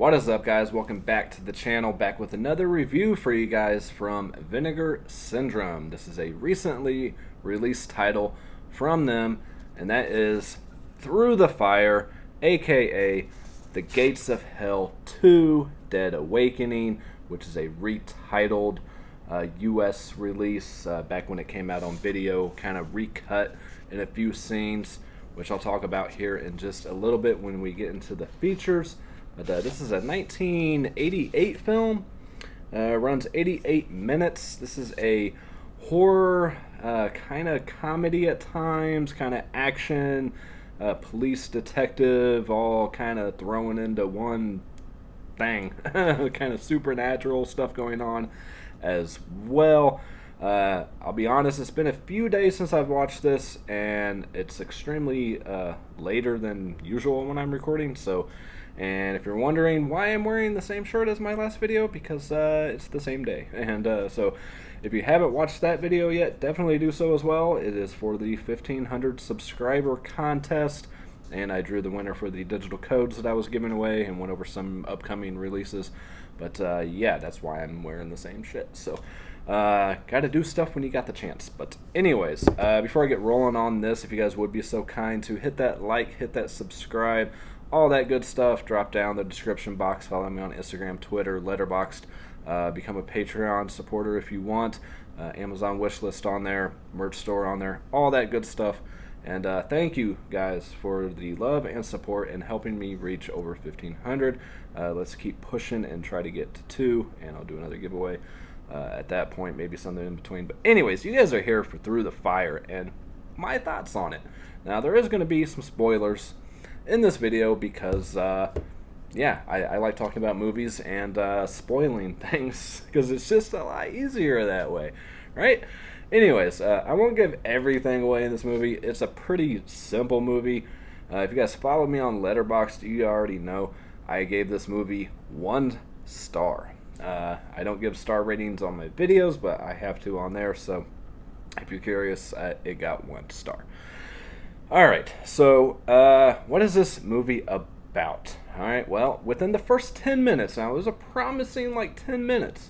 What is up, guys? Welcome back to the channel, back with another review for you guys from Vinegar Syndrome. This is a recently released title from them, and that is Through the Fire, aka The Gates of Hell 2 Dead Awakening, which is a retitled US release back when it came out on video, kind of recut in a few scenes, which I'll talk about here in just a little bit when we get into the features. But this is a 1988 film, runs 88 minutes. This is a horror, kind of comedy at times, kind of action, police detective, all kind of thrown into one thing. Kind of supernatural stuff going on as well. I'll be honest, it's been a few days since I've watched this, and it's extremely later than usual when I'm recording, so... And if you're wondering why I'm wearing the same shirt as my last video, because it's the same day. And so if you haven't watched that video yet, definitely do so as well. It is for the 1,500 subscriber contest, and I drew the winner for the digital codes that I was giving away and went over some upcoming releases. But yeah, that's why I'm wearing the same shit. So gotta do stuff when you got the chance. But anyways, before I get rolling on this, if you guys would be so kind to hit that like, hit that subscribe, all that good stuff, drop down the description box, follow me on Instagram, Twitter, Letterboxd, become a Patreon supporter if you want, Amazon wishlist on there, merch store on there, all that good stuff. And thank you guys for the love and support and helping me reach over 1,500. Let's keep pushing and try to get to 2, and I'll do another giveaway at that point, maybe something in between. But anyways, you guys are here for Through the Fire and my thoughts on it. Now, there is going to be some spoilers in this video because yeah, I like talking about movies and spoiling things because it's just a lot easier that way, right? Anyways, I won't give everything away in this movie. It's a pretty simple movie. If you guys follow me on Letterboxd, you already know I gave this movie 1 star. I don't give star ratings on my videos, but I have to on there, so if you're curious, it got 1 star. Alright, so what is this movie about? Alright, well, within the first 10 minutes, now it was a promising like 10 minutes,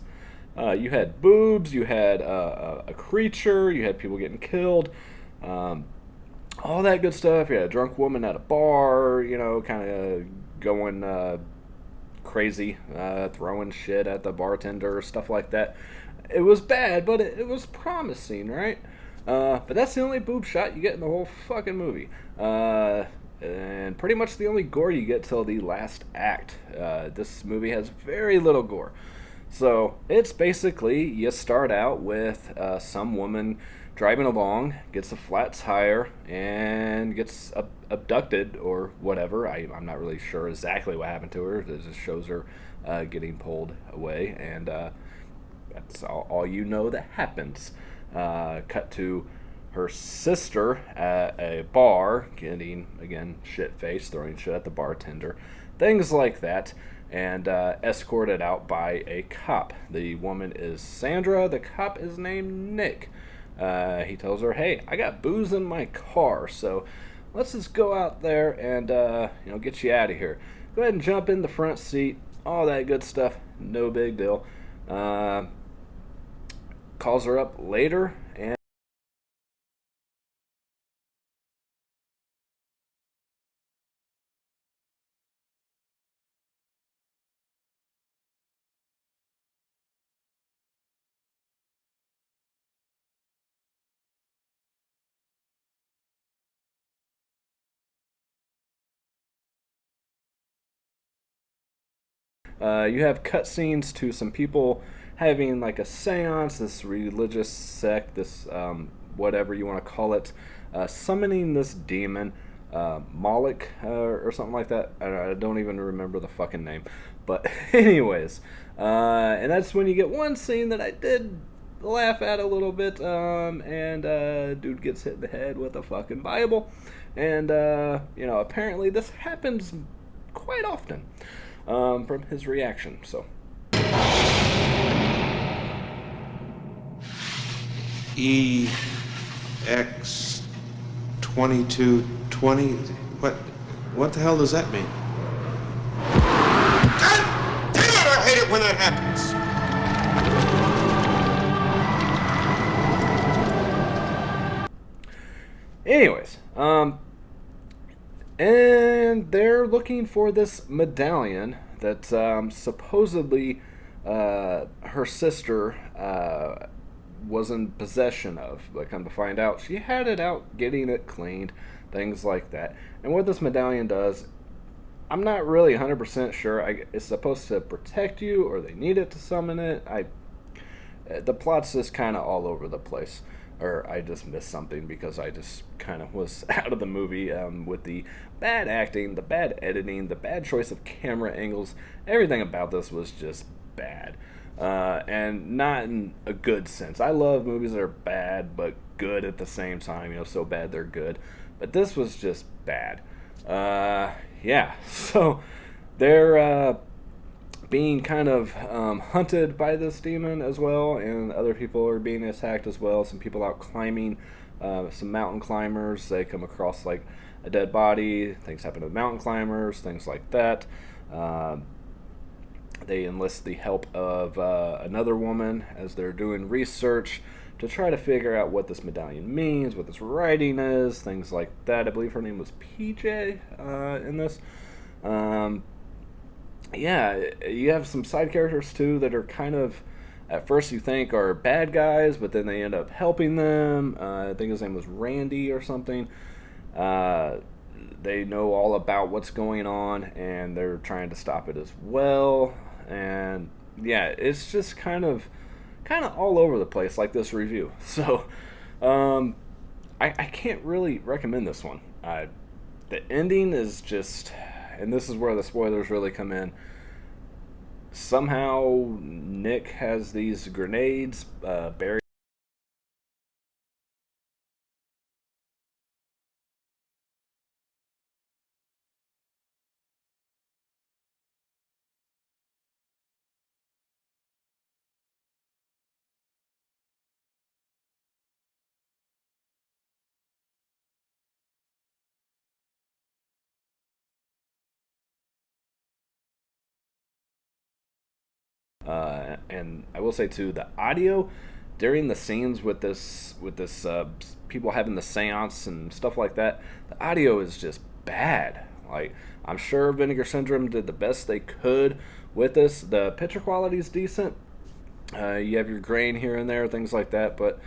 you had boobs, you had a creature, you had people getting killed, all that good stuff. You had a drunk woman at a bar, you know, kind of going crazy, throwing shit at the bartender, stuff like that. It was bad, but it was promising, right? But that's the only boob shot you get in the whole fucking movie. And pretty much the only gore you get till the last act. This movie has very little gore. So it's basically, you start out with some woman driving along, gets a flat tire, and gets abducted or whatever. I'm not really sure exactly what happened to her. It just shows her getting pulled away, and that's all you know that happens. Cut to her sister at a bar, getting, again, shit-faced, throwing shit at the bartender, things like that, and escorted out by a cop. The woman is Sandra, the cop is named Nick. He tells her, hey, I got booze in my car, so let's just go out there and, you know, get you out of here. Go ahead and jump in the front seat, all that good stuff, no big deal. Calls her up later, and you have cutscenes to some people having like a seance, this religious sect, this whatever you want to call it, summoning this demon, Moloch or something like that. I don't even remember the fucking name. But anyways, and that's when you get one scene that I did laugh at a little bit, and dude gets hit in the head with a fucking Bible. And, you know, apparently this happens quite often from his reaction, so... EX2220. What the hell does that mean? God that happens. Anyways, and they're looking for this medallion that supposedly her sister was in possession of, but come to find out she had it out getting it cleaned, things like that. And what this medallion does, I'm not really 100% sure. It's supposed to protect you, or they need it to summon it. The plot's just kind of all over the place, or I just missed something because I just kind of was out of the movie with the bad acting, the bad editing, the bad choice of camera angles. Everything about this was just bad, and not in a good sense. I love movies that are bad but good at the same time, so bad they're good. But this was just bad. Yeah, so they're being kind of hunted by this demon as well, and other people are being attacked as well. Some people out climbing, some mountain climbers. They come across like a dead body. Things happen to the mountain climbers, things like that. They enlist the help of another woman as they're doing research to try to figure out what this medallion means, what this writing is, things like that. I believe her name was PJ in this. Yeah, you have some side characters too that are kind of, at first you think are bad guys, but then they end up helping them. I think his name was Randy or something. They know all about what's going on, and they're trying to stop it as well. And yeah, it's just kind of all over the place, like this review. So I can't really recommend this one. The ending is just, and this is where the spoilers really come in. Somehow Nick has these grenades buried. And I will say too, the audio during the scenes with this people having the seance and stuff like that, the audio is just bad. Like, I'm sure Vinegar Syndrome did the best they could with this. The picture quality is decent. You have your grain here and there, things like that, but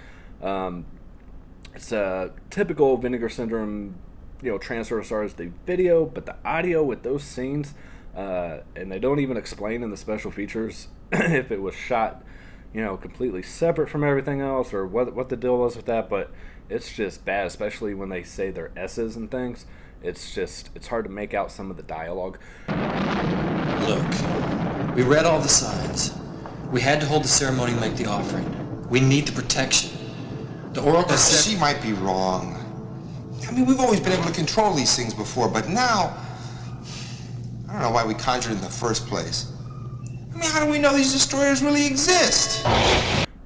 it's a typical Vinegar Syndrome, transfer as far as the video, but the audio with those scenes, and they don't even explain in the special features if it was shot, completely separate from everything else, or what the deal was with that. But it's just bad, especially when they say their S's and things. It's hard to make out some of the dialogue. Look, we read all the signs. We had to hold the ceremony and make the offering. We need the protection. The oracle said... She might be wrong. I mean, we've always been able to control these things before, but now... I don't know why we conjured it in the first place. I mean, how do we know these destroyers really exist?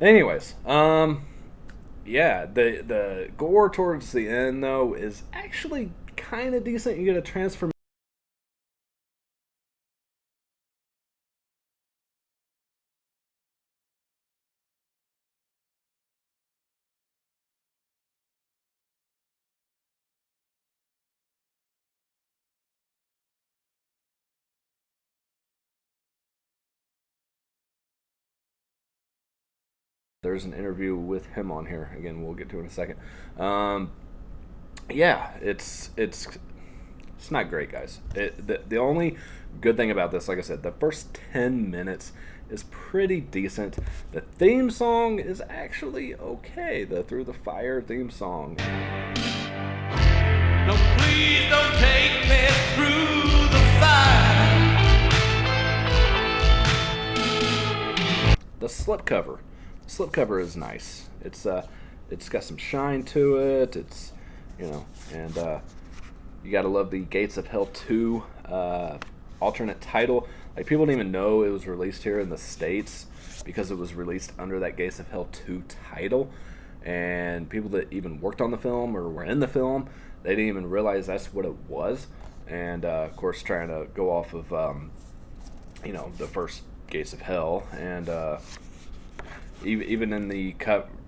Anyways, yeah, the gore towards the end, though, is actually kind of decent. You get a transformation. There's an interview with him on here. Again, we'll get to it in a second. Yeah, it's not great, guys. The only good thing about this, like I said, the first 10 minutes is pretty decent. The theme song is actually okay. The Through the Fire theme song. No, please don't take me through the fire. The slipcover. Slipcover is nice. It's got some shine to it. It's, and you gotta love the Gates of Hell 2 alternate title. Like, people didn't even know it was released here in the States because it was released under that Gates of Hell 2 title. And people that even worked on the film or were in the film, they didn't even realize that's what it was. And of course, trying to go off of the first Gates of Hell, and even in the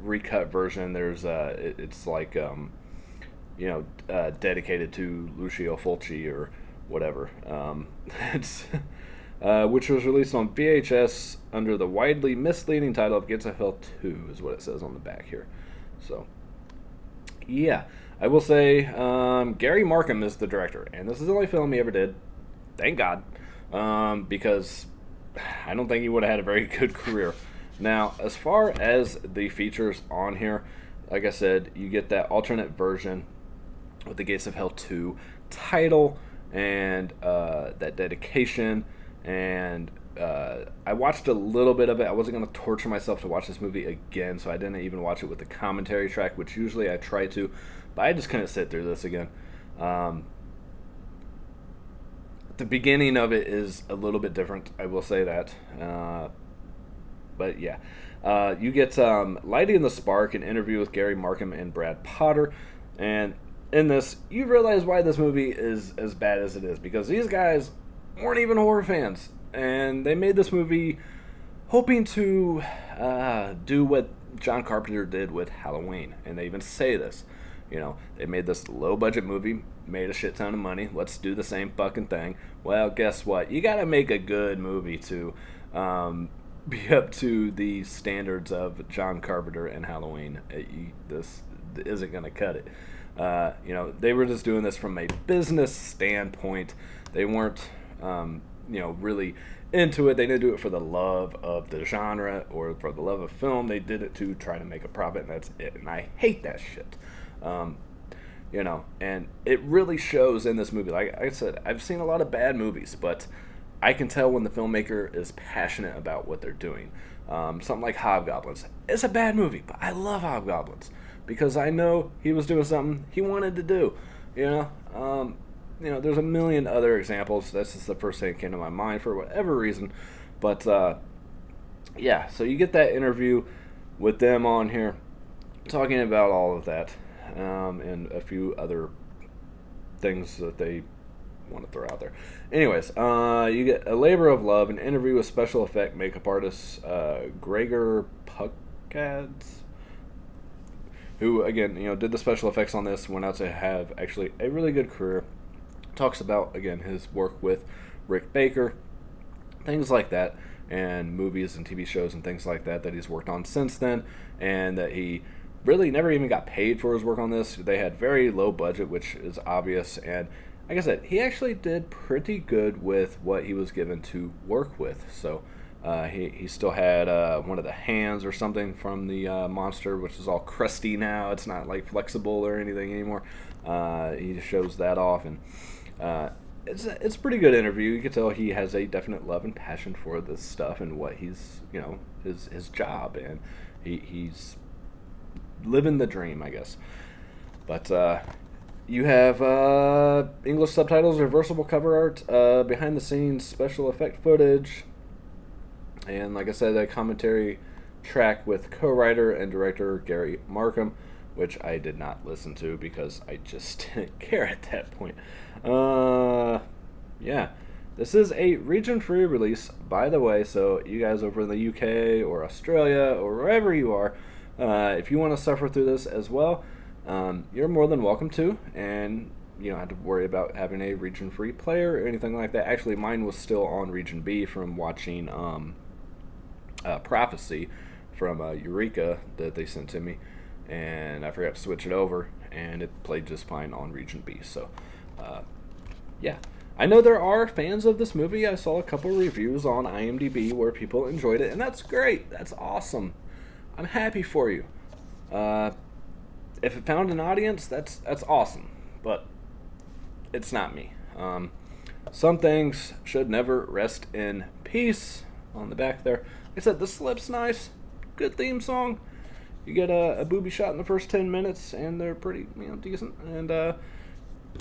recut version, there's it's like dedicated to Lucio Fulci or whatever. It's which was released on VHS under the widely misleading title of Gates of Hell 2, is what it says on the back here. So, yeah, I will say Gary Markham is the director, and this is the only film he ever did. Thank God, because I don't think he would have had a very good career. Now, as far as the features on here, like I said, you get that alternate version with the Gates of Hell 2 title and that dedication. And I watched a little bit of it. I wasn't going to torture myself to watch this movie again, so I didn't even watch it with the commentary track, which usually I try to, but I just couldn't sit through this again. The beginning of it is a little bit different, I will say that. But yeah, you get Lighting the Spark, an interview with Gary Markham and Brad Potter, and in this, you realize why this movie is as bad as it is, because these guys weren't even horror fans, and they made this movie hoping to do what John Carpenter did with Halloween, and they even say this. They made this low-budget movie, made a shit ton of money, let's do the same fucking thing. Well, guess what? You gotta make a good movie to be up to the standards of John Carpenter and Halloween. This isn't gonna cut it. They were just doing this from a business standpoint. They weren't really into it. They didn't do it for the love of the genre or for the love of film. They did it to try to make a profit, and that's it. And I hate that shit. And it really shows in this movie. Like I said, I've seen a lot of bad movies, but I can tell when the filmmaker is passionate about what they're doing. Something like Hobgoblins. It's a bad movie, but I love Hobgoblins because I know he was doing something he wanted to do. There's a million other examples. That's just the first thing that came to my mind for whatever reason. But, so you get that interview with them on here talking about all of that and a few other things that they want to throw out there. Anyways, you get A Labor of Love, an interview with special effect makeup artist Gregor Pukads, who, again, did the special effects on this, went out to have actually a really good career. Talks about, again, his work with Rick Baker, things like that, and movies and TV shows and things like that he's worked on since then, and that he really never even got paid for his work on this. They had very low budget, which is obvious, and like I said, he actually did pretty good with what he was given to work with. So he still had one of the hands or something from the monster, which is all crusty now. It's not like flexible or anything anymore. He just shows that off, and it's a pretty good interview. You can tell he has a definite love and passion for this stuff and what he's, his job, and he's living the dream, I guess. But you have English subtitles, reversible cover art, behind the scenes special effect footage, and like I said, a commentary track with co-writer and director Gary Markham, which I did not listen to because I just didn't care at that point. This is a region-free release, by the way, so you guys over in the UK or Australia or wherever you are, if you want to suffer through this as well, you're more than welcome to, and you don't have to worry about having a region-free player or anything like that. Actually, mine was still on Region B from watching Prophecy from Eureka that they sent to me, and I forgot to switch it over, and it played just fine on Region B. So, I know there are fans of this movie. I saw a couple reviews on IMDb where people enjoyed it, and that's great. That's awesome. I'm happy for you. If it found an audience, that's awesome, but it's not me. Some things should never rest in peace. On the back there, like I said, the slip's nice, good theme song. You get a booby shot in the first 10 minutes, and they're pretty decent. And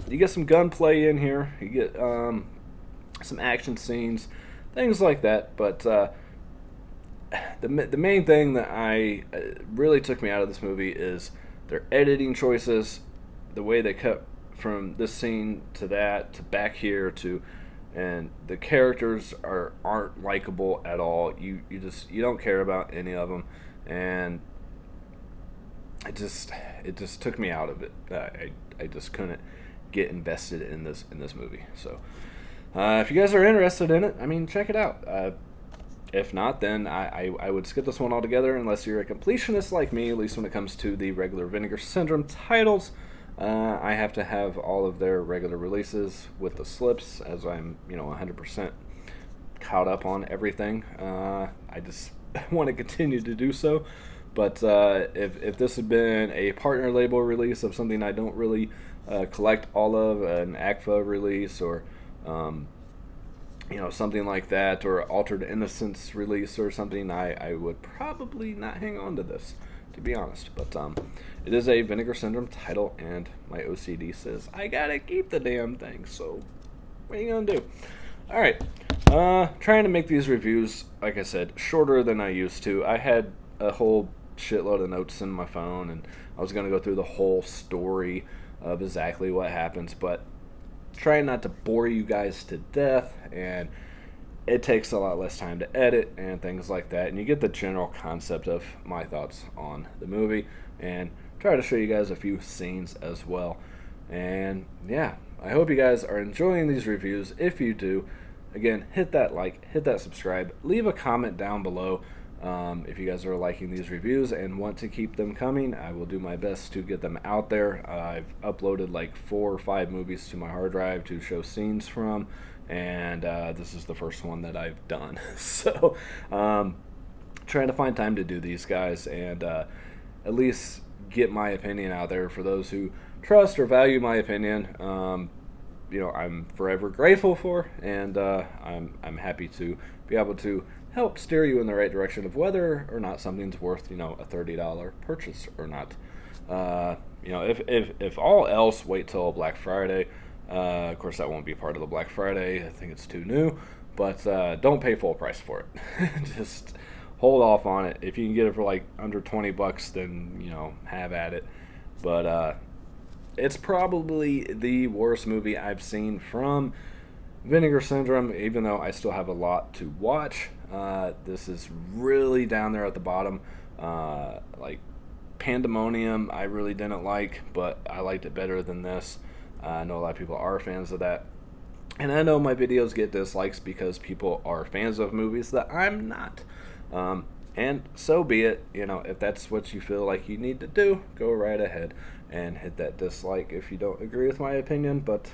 you get some gunplay in here. You get some action scenes, things like that. But the main thing that really took me out of this movie is their editing choices, the way they cut from this scene to that to back here to and the characters aren't likable at all. You don't care about any of them, and it just took me out of it. I just couldn't get invested in this movie. So if you guys are interested in it, I mean, check it out. If not, then I would skip this one altogether, unless you're a completionist like me, at least when it comes to the regular Vinegar Syndrome titles. I have to have all of their regular releases with the slips, as I'm 100% caught up on everything. I just want to continue to do so. But if this had been a partner label release of something I don't really collect all of, an ACFA release, or something like that, or Altered Innocence release or something, I would probably not hang on to this, to be honest. But it is a Vinegar Syndrome title, and my OCD says I gotta keep the damn thing, so what are you gonna do? Alright, trying to make these reviews, like I said, shorter than I used to. I had a whole shitload of notes in my phone, and I was gonna go through the whole story of exactly what happens, but trying not to bore you guys to death, and it takes a lot less time to edit and things like that, and you get the general concept of my thoughts on the movie, and try to show you guys a few scenes as well. And yeah, I hope you guys are enjoying these reviews. If you do, again, hit that like, hit that subscribe, leave a comment down below. If you guys are liking these reviews and want to keep them coming, I will do my best to get them out there. I've uploaded like 4 or 5 movies to my hard drive to show scenes from, and this is the first one that I've done. So trying to find time to do these, guys, and at least get my opinion out there for those who trust or value my opinion. I'm forever grateful for, and I'm happy to be able to help steer you in the right direction of whether or not something's worth, a $30 purchase or not. If all else, wait till Black Friday. Of course, that won't be part of the Black Friday. I think it's too new, but don't pay full price for it. Just hold off on it. If you can get it for like under $20, then have at it. But it's probably the worst movie I've seen from Vinegar Syndrome, even though I still have a lot to watch. This is really down there at the bottom. Like Pandemonium, I really didn't like, but I liked it better than this. I know a lot of people are fans of that, and I know my videos get dislikes because people are fans of movies that I'm not. And so be it. If that's what you feel like you need to do, go right ahead and hit that dislike if you don't agree with my opinion. But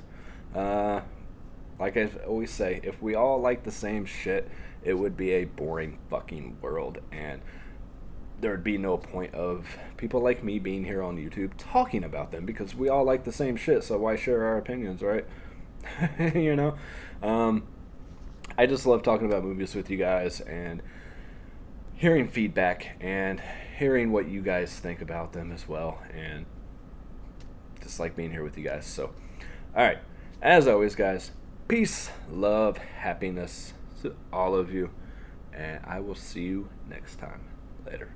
like I always say, if we all like the same shit, it would be a boring fucking world, and there would be no point of people like me being here on YouTube talking about them, because we all like the same shit, so why share our opinions, right? I just love talking about movies with you guys, and hearing feedback, and hearing what you guys think about them as well, and just like being here with you guys. So, alright, as always, guys, peace, love, happiness to all of you, and I will see you next time. Later.